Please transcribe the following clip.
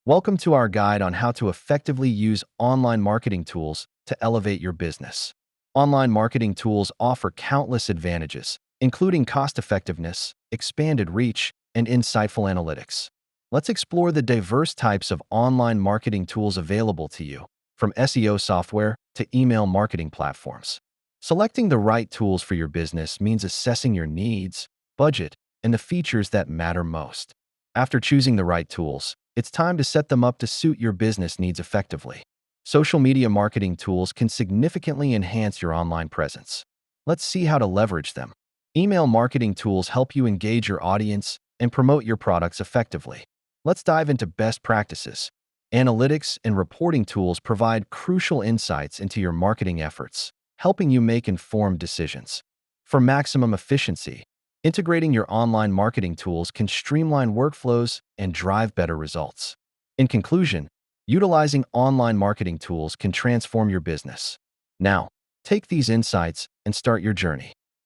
Welcome to our guide on how to effectively use online marketing tools to elevate your business. Online marketing tools offer countless advantages, including cost-effectiveness, expanded reach, and insightful analytics. Let's explore the diverse types of online marketing tools available to you, from SEO software to email marketing platforms. Selecting the right tools for your business means assessing your needs, budget, and the features that matter most. After choosing the right tools, it's time to set them up to suit your business needs effectively. Social media marketing tools can significantly enhance your online presence. Let's see how to leverage them. Email marketing tools help you engage your audience and promote your products effectively. Let's dive into best practices. Analytics and reporting tools provide crucial insights into your marketing efforts, helping you make informed decisions. For maximum efficiency, integrating your online marketing tools can streamline workflows and drive better results. In conclusion, utilizing online marketing tools can transform your business. Now, take these insights and start your journey.